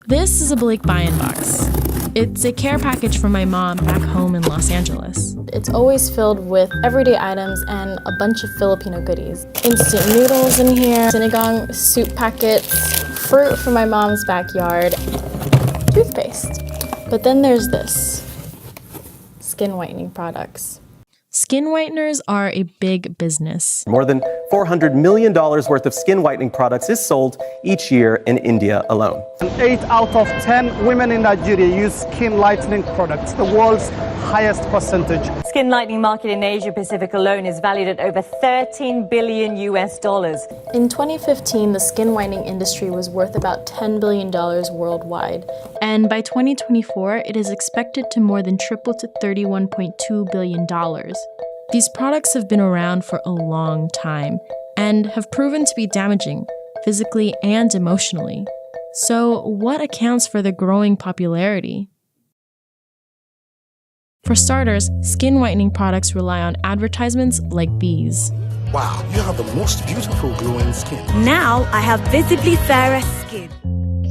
This is a Blake buy-in box. It's a care package from my mom back home in Los Angeles. It's always filled with everyday items and a bunch of Filipino goodies. Instant noodles in here, sinigang soup packets, fruit from my mom's backyard, toothpaste. But then there's this, skin whitening products. Skin whiteners are a big business. More than $400 million worth of skin whitening products is sold each year in India alone. 8 out of 10 women in Nigeria use skin lightening products, the world's highest percentage. Skin lightening market in Asia Pacific alone is valued at over $13 billion. In 2015, the skin whitening industry was worth about $10 billion worldwide. And by 2024, it is expected to more than triple to $31.2 billion. These products have been around for a long time and have proven to be damaging, physically and emotionally. So, what accounts for the growing popularity? For starters, skin whitening products rely on advertisements like these. Wow, you have the most beautiful glowing skin. Now I have visibly fairer skin.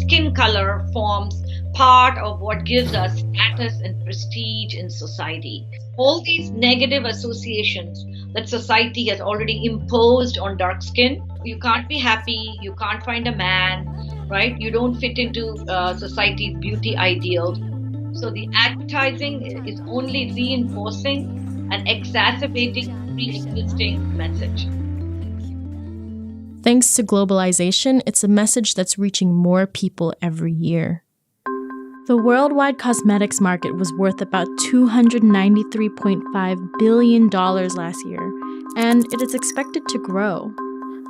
Skin color forms part of what gives us status and prestige in society. All these negative associations that society has already imposed on dark skin, you can't be happy, you can't find a man, right? You don't fit into society's beauty ideals. So the advertising is only reinforcing and exacerbating pre-existing message. Thanks to globalization, it's a message that's reaching more people every year. The worldwide cosmetics market was worth about $293.5 billion last year, and it is expected to grow.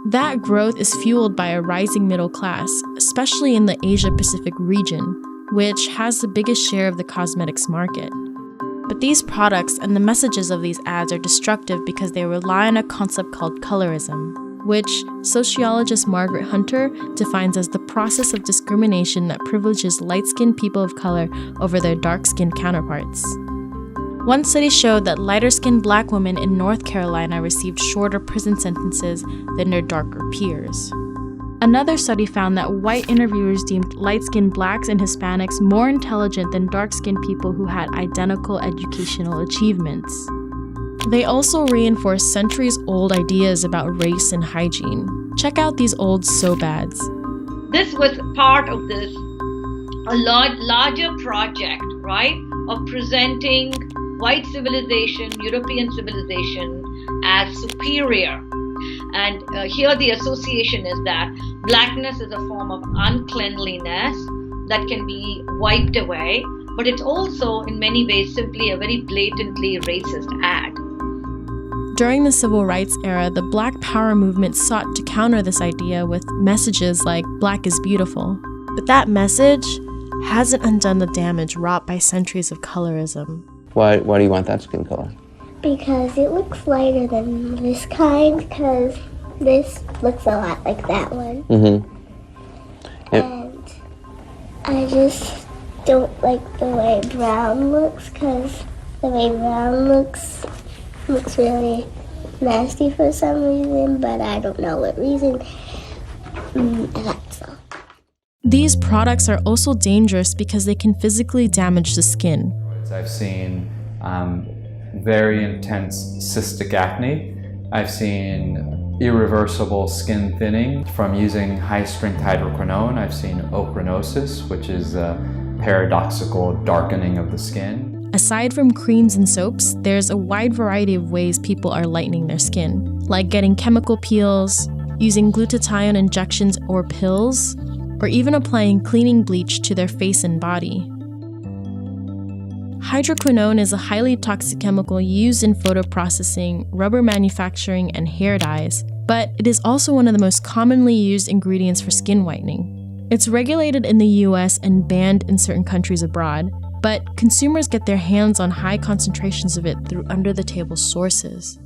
That growth is fueled by a rising middle class, especially in the Asia-Pacific region, which has the biggest share of the cosmetics market. But these products and the messages of these ads are destructive because they rely on a concept called colorism, which sociologist Margaret Hunter defines as the process of discrimination that privileges light-skinned people of color over their dark-skinned counterparts. One study showed that lighter-skinned black women in North Carolina received shorter prison sentences than their darker peers. Another study found that white interviewers deemed light-skinned blacks and Hispanics more intelligent than dark-skinned people who had identical educational achievements. They also reinforce centuries-old ideas about race and hygiene. Check out these old soap ads. This was part of this larger project, right, of presenting white civilization, European civilization as superior. And here the association is that blackness is a form of uncleanliness that can be wiped away, but it's also in many ways simply a very blatantly racist ad. During the Civil Rights era, the Black Power movement sought to counter this idea with messages like "Black is beautiful." But that message hasn't undone the damage wrought by centuries of colorism. Why do you want that skin color? Because it looks lighter than this kind, because this looks a lot like that one. Mm-hmm. And I just don't like the way brown looks, because the way brown looks really nasty for some reason, but I don't know what reason. That's all. These products are also dangerous because they can physically damage the skin. I've seen very intense cystic acne. I've seen irreversible skin thinning from using high-strength hydroquinone. I've seen ochronosis, which is a paradoxical darkening of the skin. Aside from creams and soaps, there's a wide variety of ways people are lightening their skin, like getting chemical peels, using glutathione injections or pills, or even applying cleaning bleach to their face and body. Hydroquinone is a highly toxic chemical used in photo processing, rubber manufacturing, and hair dyes, but it is also one of the most commonly used ingredients for skin whitening. It's regulated in the US and banned in certain countries abroad, but consumers get their hands on high concentrations of it through under-the-table sources.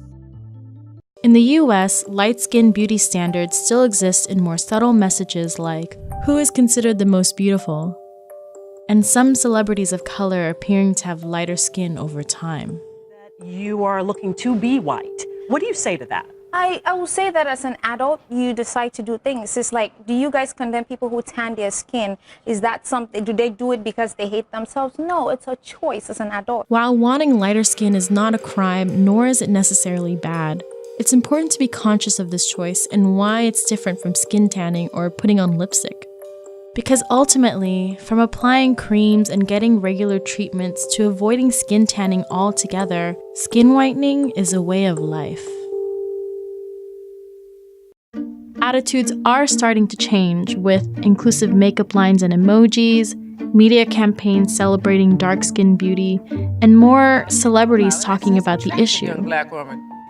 In the US, light-skin beauty standards still exist in more subtle messages like, "Who is considered the most beautiful?" and some celebrities of color are appearing to have lighter skin over time. You are looking to be white. What do you say to that? I will say that as an adult, you decide to do things. It's like, do you guys condemn people who tan their skin? Is that something, do they do it because they hate themselves? No, it's a choice as an adult. While wanting lighter skin is not a crime, nor is it necessarily bad, it's important to be conscious of this choice and why it's different from skin tanning or putting on lipstick. Because ultimately, from applying creams and getting regular treatments to avoiding skin tanning altogether, skin whitening is a way of life. Attitudes are starting to change with inclusive makeup lines and emojis, media campaigns celebrating dark skin beauty, and more celebrities talking about the issue.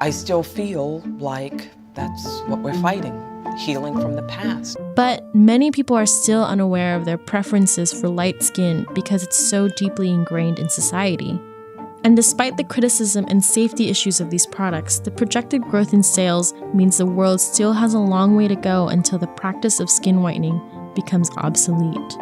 I still feel like that's what we're fighting, healing from the past. But many people are still unaware of their preferences for light skin because it's so deeply ingrained in society. And despite the criticism and safety issues of these products, the projected growth in sales means the world still has a long way to go until the practice of skin whitening becomes obsolete.